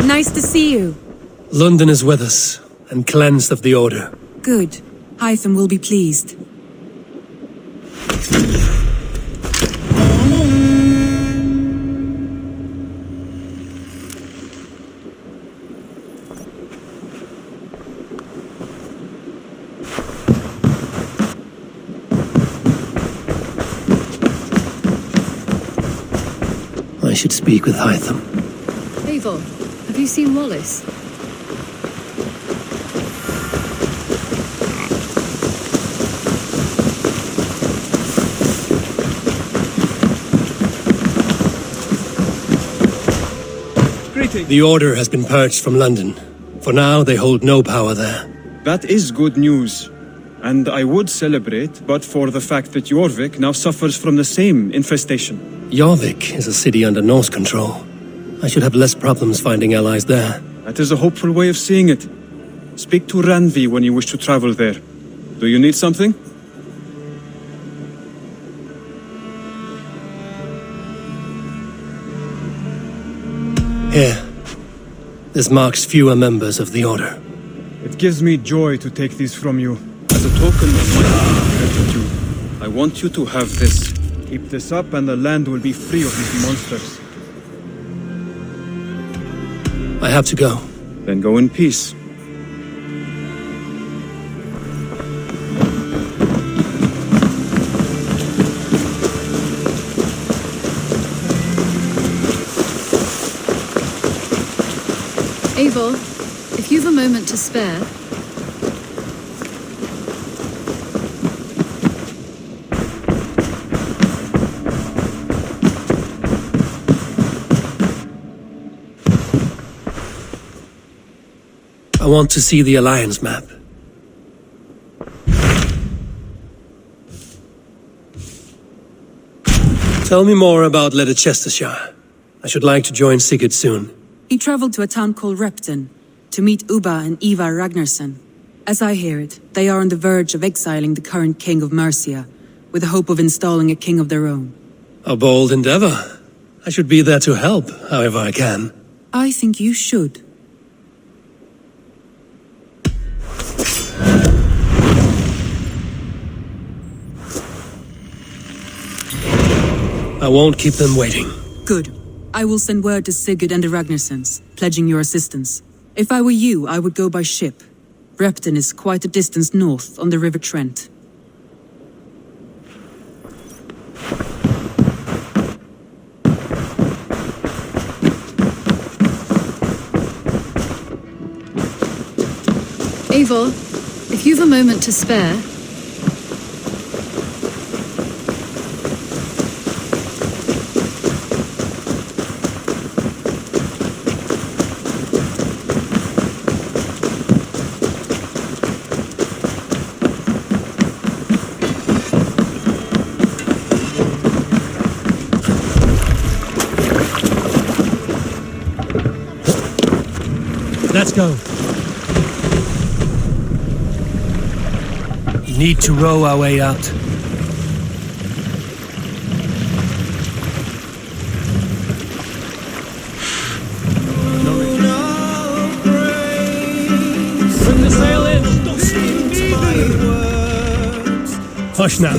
Nice to see you. London is with us, and cleansed of the Order. Good. Hytham will be pleased. I should speak with Hytham. Eivor, have you seen Wallace? Greetings. The Order has been purged from London. For now, they hold no power there. That is good news. And I would celebrate, but for the fact that Jorvik now suffers from the same infestation. Jorvik is a city under Norse control. I should have less problems finding allies there. That is a hopeful way of seeing it. Speak to Randvi when you wish to travel there. Do you need something? Here. This marks fewer members of the Order. It gives me joy to take these from you. As a token of my gratitude, I want you to have this. Keep this up and the land will be free of these monsters. I have to go. Then go in peace. Eivor, if you've a moment to spare... I want to see the Alliance map. Tell me more about Leicestershire. I should like to join Sigurd soon. He traveled to a town called Repton to meet Ubba and Ivar Ragnarsson. As I hear it, they are on the verge of exiling the current king of Mercia, with the hope of installing a king of their own. A bold endeavor. I should be there to help, however I can. I think you should. I won't keep them waiting. Good. I will send word to Sigurd and the Ragnarssons, pledging your assistance. If I were you, I would go by ship. Repton is quite a distance north on the River Trent. Eivor, if you've a moment to spare... Let's go. We need to row our way out. Bring the sail in. Hush now.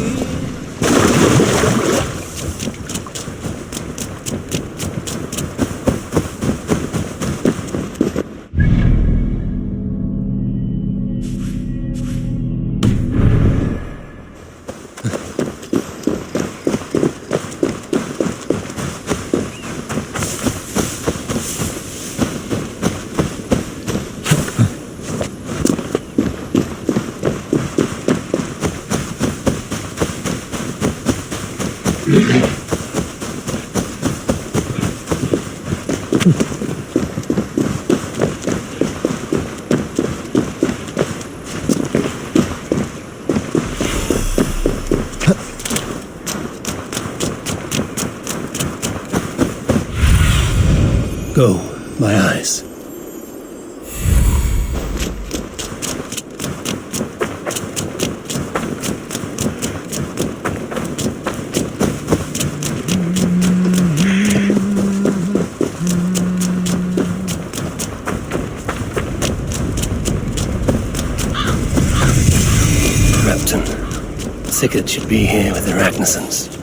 Go, my eyes. Thicket should be here with the Ragnarsons.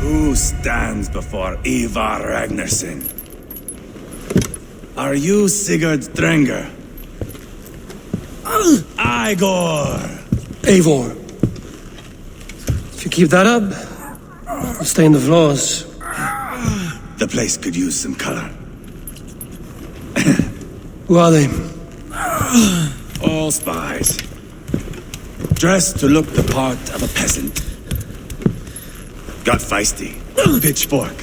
Who stands before Ivar Ragnarsson? Are you Sigurd Drenger? Igor! Eivor. If you keep that up, I'll stain the floors. The place could use some color. Who are they? All spies. Dressed to look the part of a peasant. Got feisty. Pitchfork.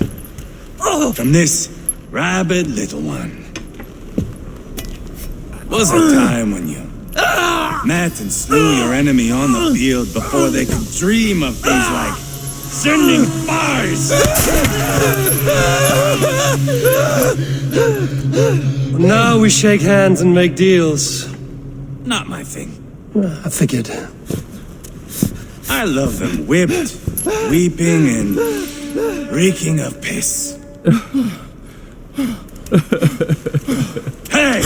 From this rabid little one. Was a time when you met and slew your enemy on the field before they could dream of things like sending spies. Now we shake hands and make deals. Not my thing. I figured. I love them whipped, weeping, and reeking of piss. Hey!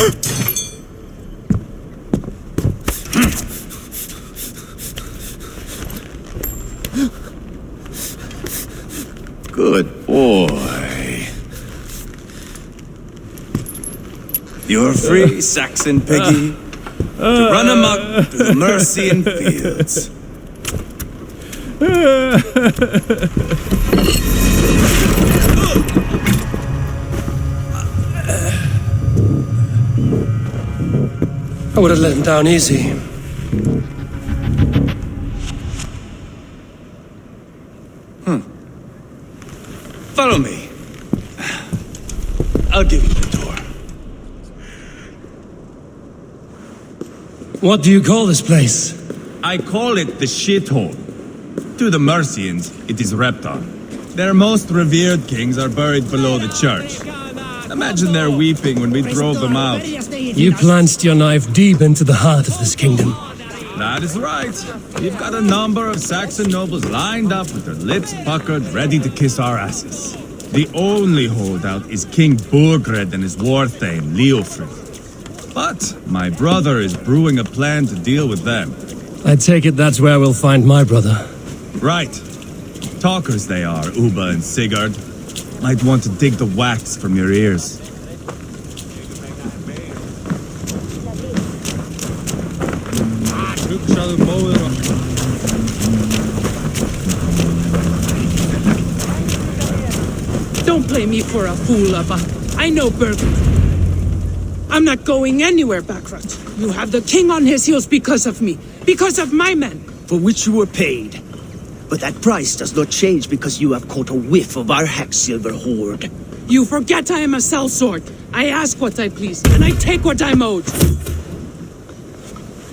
Good boy. You're free, Saxon piggy, to run amok through the Mercian fields. I would have let him down easy. Follow me. I'll give you the tour. What do you call this place? I call it the shithole. To the Mercians, it is Reptar. Their most revered kings are buried below the church. Imagine their weeping when we drove them out. You plunged your knife deep into the heart of this kingdom. That is right. We've got a number of Saxon nobles lined up with their lips puckered, ready to kiss our asses. The only holdout is King Burgred and his warthane, Leofrid. But my brother is brewing a plan to deal with them. I take it that's where we'll find my brother. Right. Talkers they are, Uba and Sigurd. Might want to dig the wax from your ears. Don't play me for a fool, Abba. I know Bergen. I'm not going anywhere, Backrot. You have the king on his heels because of me. Because of my men. For which you were paid. But that price does not change because you have caught a whiff of our hack-silver hoard. You forget I am a sellsword. I ask what I please, and I take what I'm owed.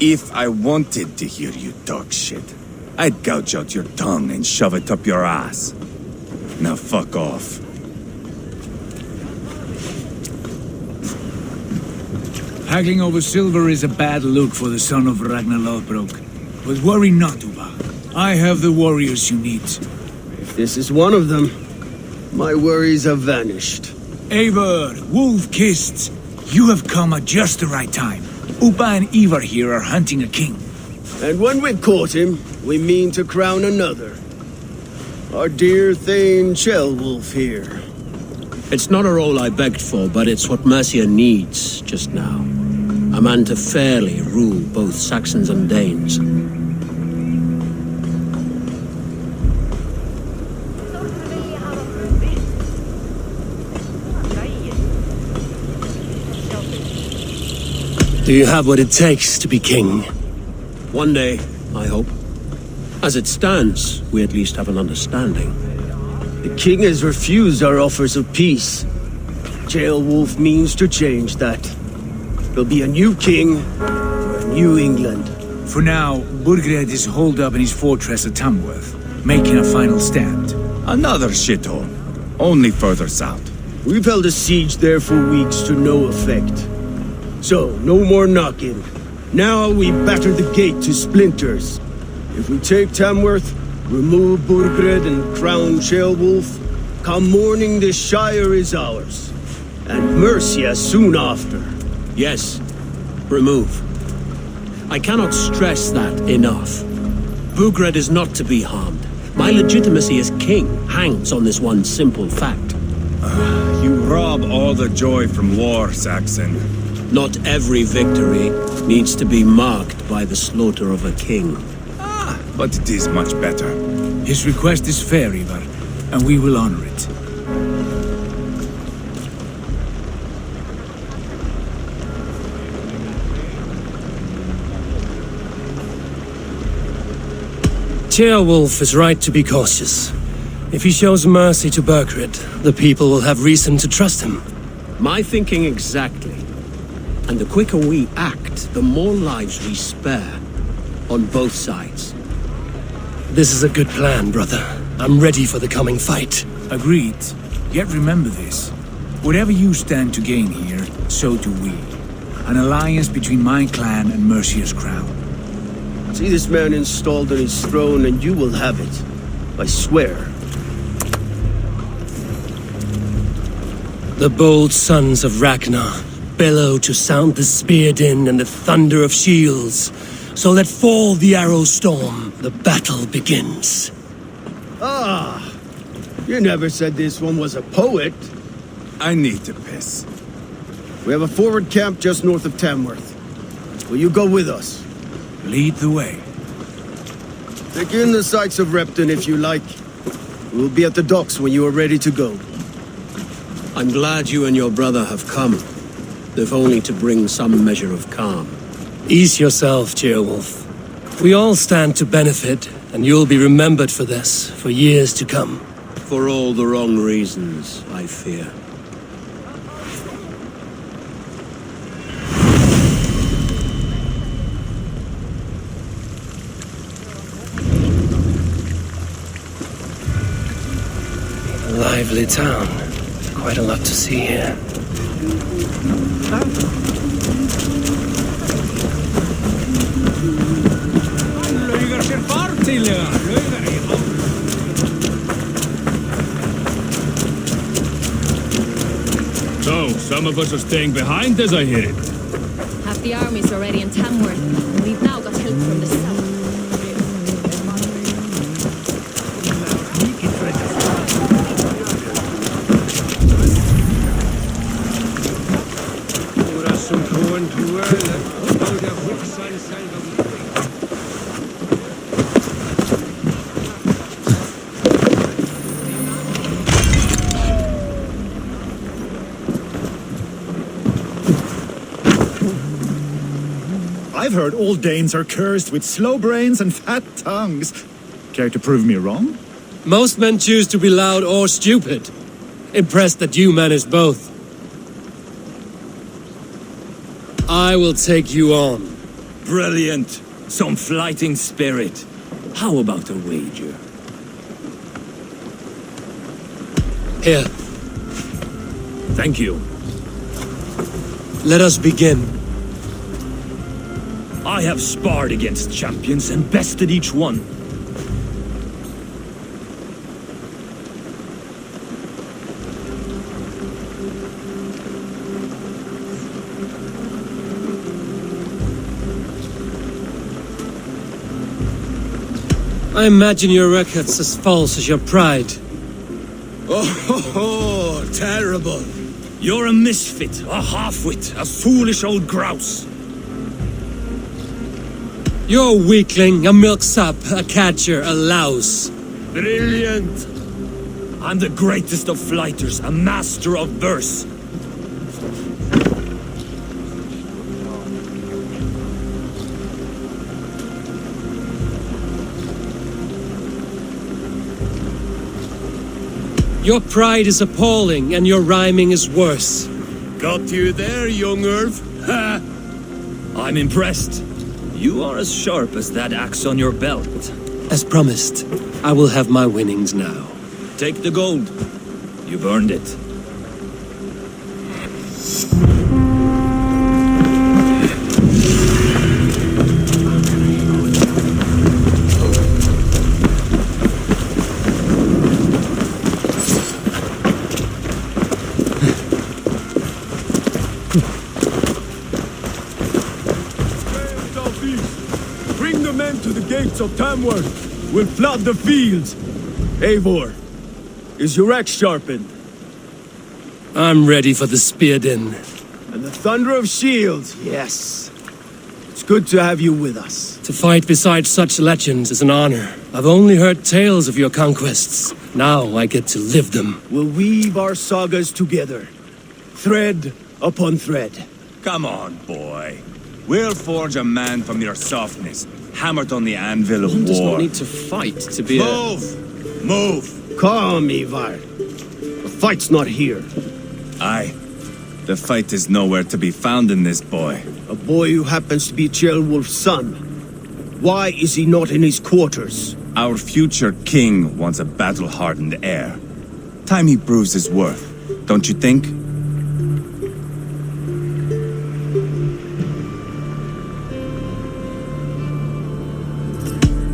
If I wanted to hear you talk shit, I'd gouge out your tongue and shove it up your ass. Now fuck off. Haggling over silver is a bad look for the son of Ragnarok. But worry not, Uba. I have the warriors you need. If this is one of them, my worries have vanished. Eivor, wolf-kissed, you have come at just the right time. Uba and Ivar here are hunting a king. And when we caught him, we mean to crown another. Our dear Thane Ceolwulf here. It's not a role I begged for, but it's what Mercia needs just now. A man to fairly rule both Saxons and Danes. Do you have what it takes to be king? One day, I hope. As it stands, we at least have an understanding. The king has refused our offers of peace. Ceolwulf means to change that. There'll be a new king for a new England. For now, Burgred is holed up in his fortress at Tamworth, making a final stand. Another shithole. Only further south. We've held a siege there for weeks to no effect. So, no more knocking. Now we batter the gate to splinters. If we take Tamworth, remove Burgred and crown Ceolwulf, come morning the Shire is ours. And Mercia soon after. Yes, remove. I cannot stress that enough. Burgred is not to be harmed. My legitimacy as king hangs on this one simple fact. You rob all the joy from war, Saxon. Not every victory needs to be marked by the slaughter of a king. But it is much better. His request is fair, Ivar, and we will honor it. Ceolwulf is right to be cautious. If he shows mercy to Burgred, the people will have reason to trust him. My thinking exactly. And the quicker we act, the more lives we spare. On both sides. This is a good plan, brother. I'm ready for the coming fight. Agreed. Yet remember this. Whatever you stand to gain here, so do we. An alliance between my clan and Mercia's crown. See this man installed on his throne and you will have it. I swear. The bold sons of Ragnar bellow to sound the spear din and the thunder of shields. So let fall the arrow storm. The battle begins. Ah! You never said this one was a poet. I need to piss. We have a forward camp just north of Tamworth. Will you go with us? Lead the way. Take in the sights of Repton if you like. We'll be at the docks when you are ready to go. I'm glad you and your brother have come. If only to bring some measure of calm. Ease yourself, Ceolwulf. We all stand to benefit, and you'll be remembered for this, for years to come. For all the wrong reasons, I fear. A lively town. Quite a lot to see here. So, some of us are staying behind as I hear it. Half the army's already in Tamworth, and we've now got help from the south. I've heard all Danes are cursed with slow brains and fat tongues. Care to prove me wrong? Most men choose to be loud or stupid. Impressed that you manage both. I will take you on. Brilliant. Some flighting spirit. How about a wager? Here. Thank you. Let us begin. I have sparred against champions and bested each one. I imagine your record's as false as your pride. Oh, terrible. You're a misfit, a half-wit, a foolish old grouse. You're a weakling, a milksop, a catcher, a louse. Brilliant. I'm the greatest of flighters, a master of verse. Your pride is appalling, and your rhyming is worse. Got you there, young Irv. Ha! I'm impressed. You are as sharp as that axe on your belt. As promised, I will have my winnings now. Take the gold. You've earned it. Bring the men to the gates of Tamworth. We'll flood the fields. Eivor, is your axe sharpened? I'm ready for the spear din. And the thunder of shields, yes. It's good to have you with us. To fight beside such legends is an honor. I've only heard tales of your conquests. Now I get to live them. We'll weave our sagas together, thread upon thread. Come on, boy. We'll forge a man from your softness, hammered on the anvil of One does war. not need to fight to be Move! Move! Calm, Ivar. The fight's not here. Aye. The fight is nowhere to be found in this boy. A boy who happens to be Ceolwulf's son. Why is he not in his quarters? Our future king wants a battle-hardened heir. Time he proves his worth, don't you think?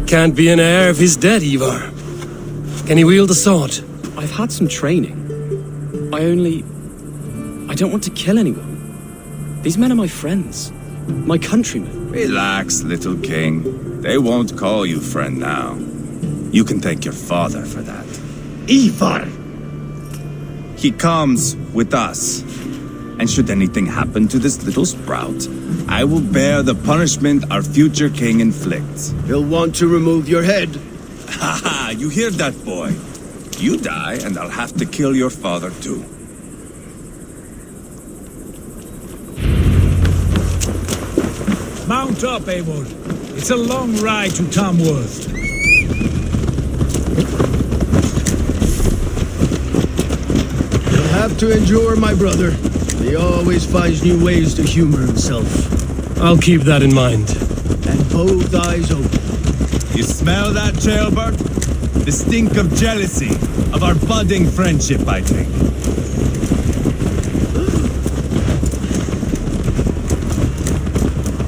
Can't be an heir if he's dead, Ivar. Can he wield a sword? I've had some training. I don't want to kill anyone. These men are my friends. My countrymen. Relax, little king. They won't call you friend now. You can thank your father for that. Ivar! He comes with us. And should anything happen to this little sprout, I will bear the punishment our future king inflicts. He'll want to remove your head. Haha, you hear that, boy? You die, and I'll have to kill your father, too. Mount up, Eivor. It's a long ride to Tamworth. You'll have to endure, my brother. He always finds new ways to humor himself. I'll keep that in mind. And both eyes open. You smell that, jailbird? The stink of jealousy, of our budding friendship, I think.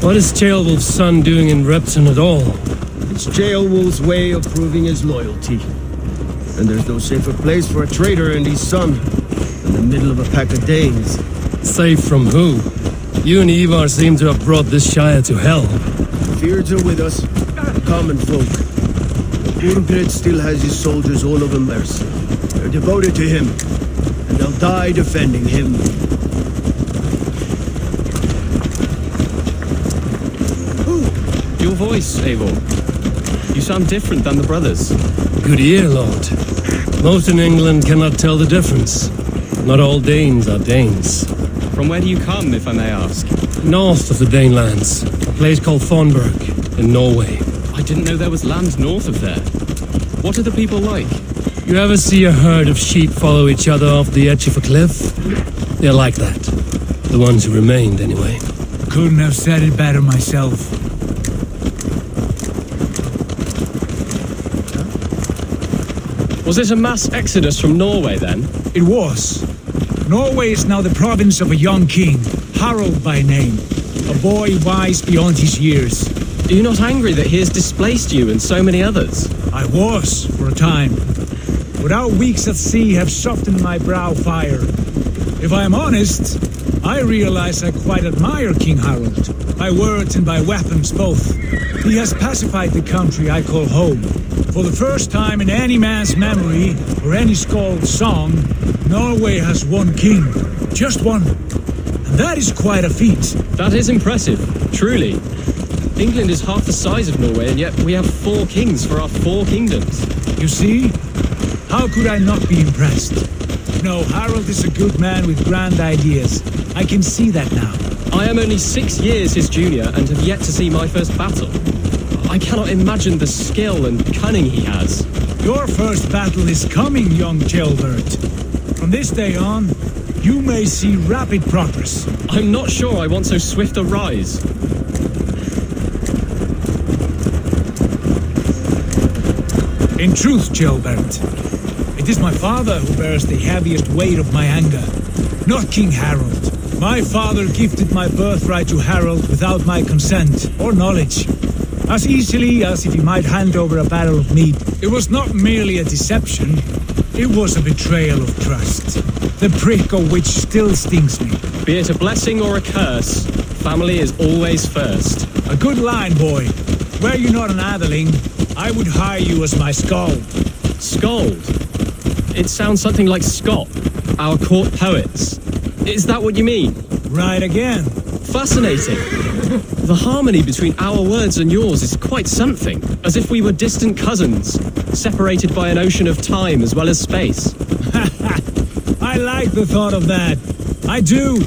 What is Ceolwulf's son doing in Repton at all? It's Ceolwulf's way of proving his loyalty. And there's no safer place for a traitor and his son than the middle of a pack of Danes. Safe from who? You and Ivar seem to have brought this shire to hell. The Fyrds are with us, common folk. Burgred still has his soldiers all over Mercia. They're devoted to him, and they'll die defending him. Your voice, Eivor. You sound different than the brothers. Good ear, Lord. Most in England cannot tell the difference. Not all Danes are Danes. From where do you come, if I may ask? North of the Danelands, a place called Thornburg, in Norway. I didn't know there was land north of there. What are the people like? You ever see a herd of sheep follow each other off the edge of a cliff? They're like that. The ones who remained, anyway. Couldn't have said it better myself. Was it a mass exodus from Norway then? It was. Norway is now the province of a young king, Harald by name. A boy wise beyond his years. Are you not angry that he has displaced you and so many others? I was, for a time. But our weeks at sea have softened my brow fire. If I am honest, I realize I quite admire King Harald. By words and by weapons both. He has pacified the country I call home. For the first time in any man's memory, or any skald's song, Norway has one king. Just one. And that is quite a feat. That is impressive, truly. England is half the size of Norway, and yet we have 4 kings for our 4 kingdoms. You see? How could I not be impressed? No, Harald is a good man with grand ideas. I can see that now. I am only 6 years his junior and have yet to see my first battle. I cannot imagine the skill and cunning he has. Your first battle is coming, young jailbird. From this day on, you may see rapid progress. I'm not sure I want so swift a rise. In truth, jailbird, it is my father who bears the heaviest weight of my anger, not King Harald. My father gifted my birthright to Harald without my consent or knowledge. As easily as if he might hand over a barrel of meat. It was not merely a deception, it was a betrayal of trust. The prick of which still stings me. Be it a blessing or a curse, family is always first. A good line, boy. Were you not an atheling, I would hire you as my skald. Skald? It sounds something like Scott, our court poets. Is that what you mean? Right again. Fascinating. The harmony between our words and yours is quite something. As if we were distant cousins, separated by an ocean of time as well as space. I like the thought of that. I do.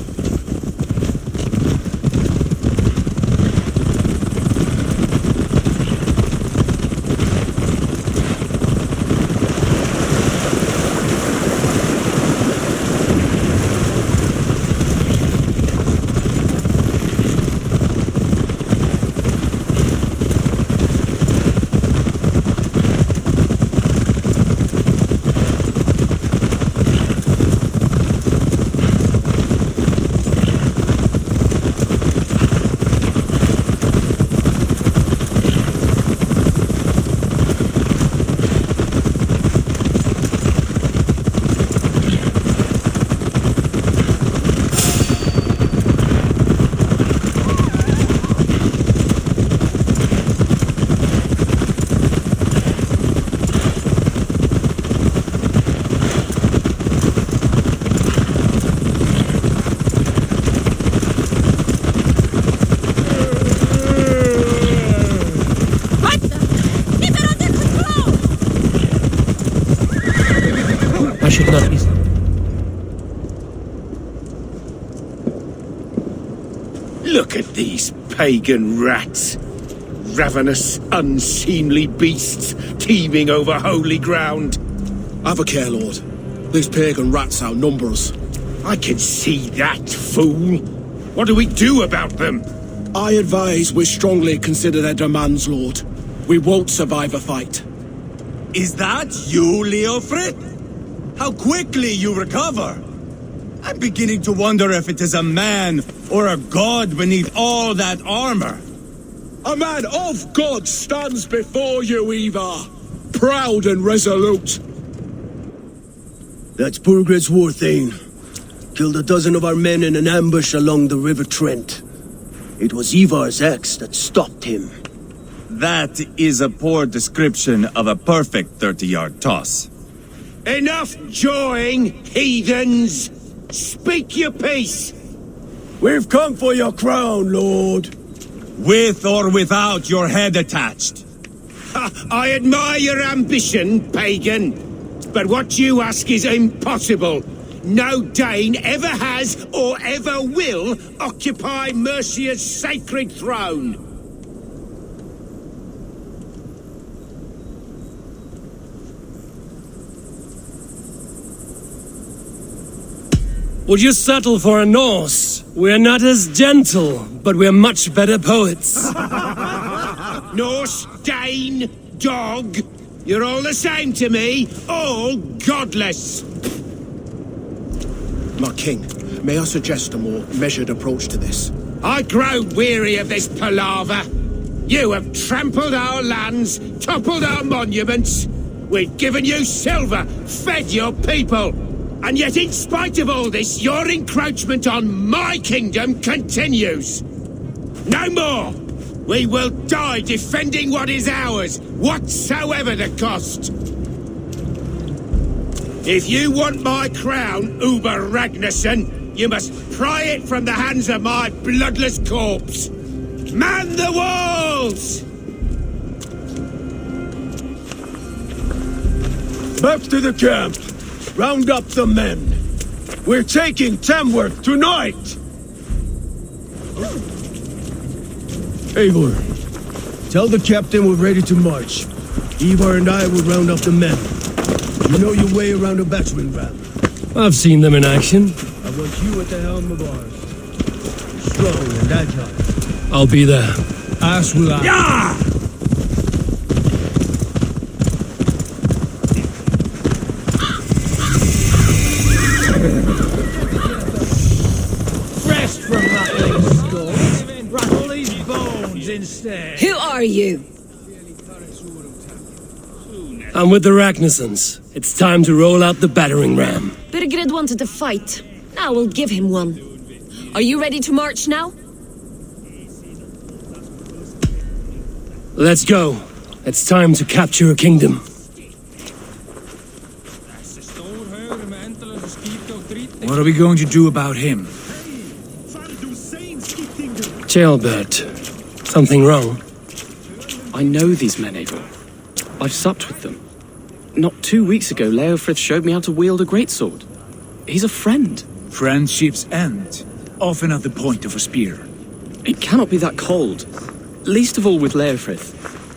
Look at these pagan rats. Ravenous, unseemly beasts teeming over holy ground. Have a care, Lord. These pagan rats outnumber us. I can see that, fool. What do we do about them? I advise we strongly consider their demands, Lord. We won't survive a fight. Is that you, Leofrid? How quickly you recover! I'm beginning to wonder if it is a man or a god beneath all that armor. A man of God stands before you, Ivar. Proud and resolute. That's Burgred's war thane. Killed a dozen of our men in an ambush along the River Trent. It was Ivar's axe that stopped him. That is a poor description of a perfect 30-yard toss. Enough jawing, heathens! Speak your piece! We've come for your crown, Lord. With or without your head attached. I admire your ambition, pagan. But what you ask is impossible. No Dane ever has or ever will occupy Mercia's sacred throne. Would you settle for a Norse? We're not as gentle, but we're much better poets. Norse, Dane, dog. You're all the same to me. All godless. My king, may I suggest a more measured approach to this? I grow weary of this palaver. You have trampled our lands, toppled our monuments. We've given you silver, fed your people. And yet in spite of all this, your encroachment on my kingdom continues. No more! We will die defending what is ours, whatsoever the cost. If you want my crown, Uber Ragnarsson, you must pry it from the hands of my bloodless corpse. Man the walls! Back to the camp! Round up the men! We're taking Tamworth tonight! Eivor, tell the captain we're ready to march. Ivar and I will round up the men. You know your way around a battering ram. I've seen them in action. I want you at the helm of ours. Strong and agile. I'll be there. As will I. Yeah! Rest from rattling skulls. Rattle these bones instead. Who are you? I'm with the Ragnarssons. It's time to roll out the battering ram. Kred wanted to fight. Now we'll give him one. Are you ready to march now? Let's go. It's time to capture a kingdom. What are we going to do about him? Jailbird. Something wrong? I know these men, Eivor. I've supped with them. Not 2 weeks ago, Leofrith showed me how to wield a greatsword. He's a friend. Friendships end, often at the point of a spear. It cannot be that cold. Least of all with Leofrith.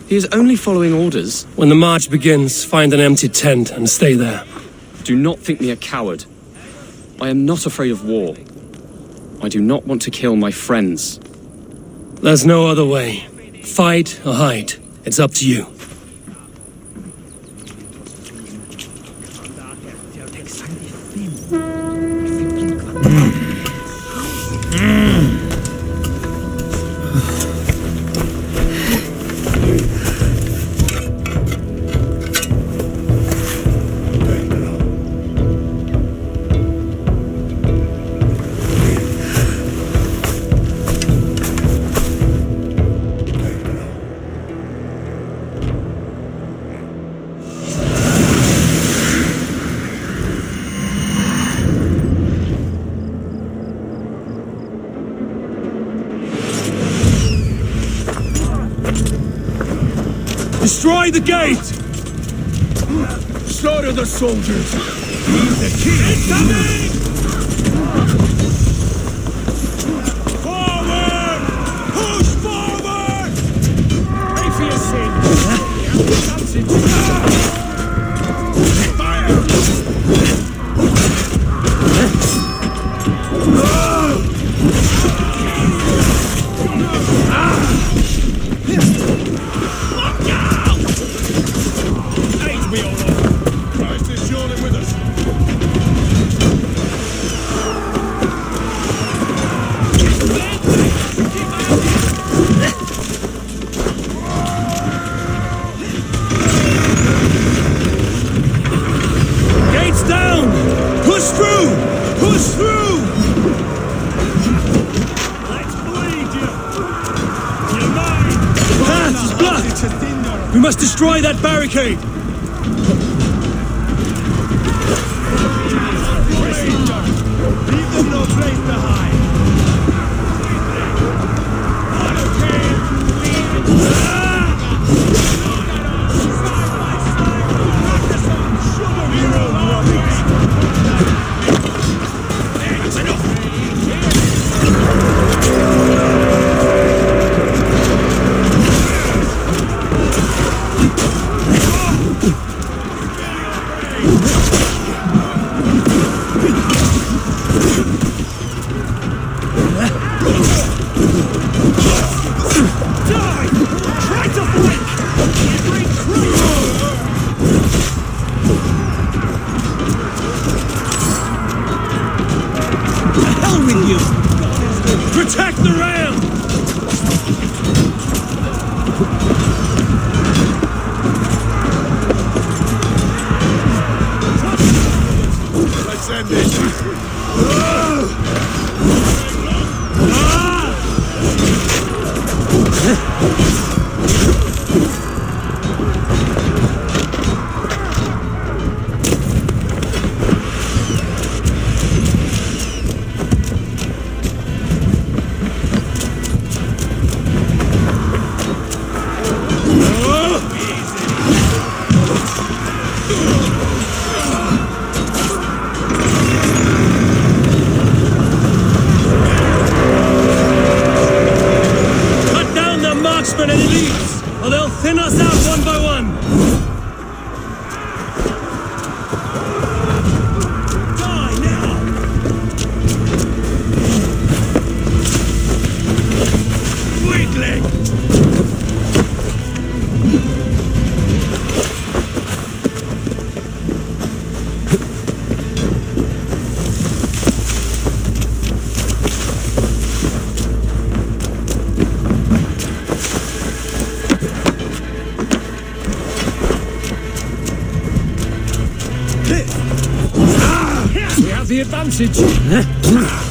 He is only following orders. When the march begins, find an empty tent and stay there. Do not think me a coward. I am not afraid of war. I do not want to kill my friends. There's no other way. Fight or hide. It's up to you. Destroy the gate! Slaughter the soldiers! He's the king! Forward! Push forward! Pray for your sins! We must destroy that barricade! Leave them no place behind! Cut down the marksmen and elites, or they'll thin us out one by one! We have the advantage.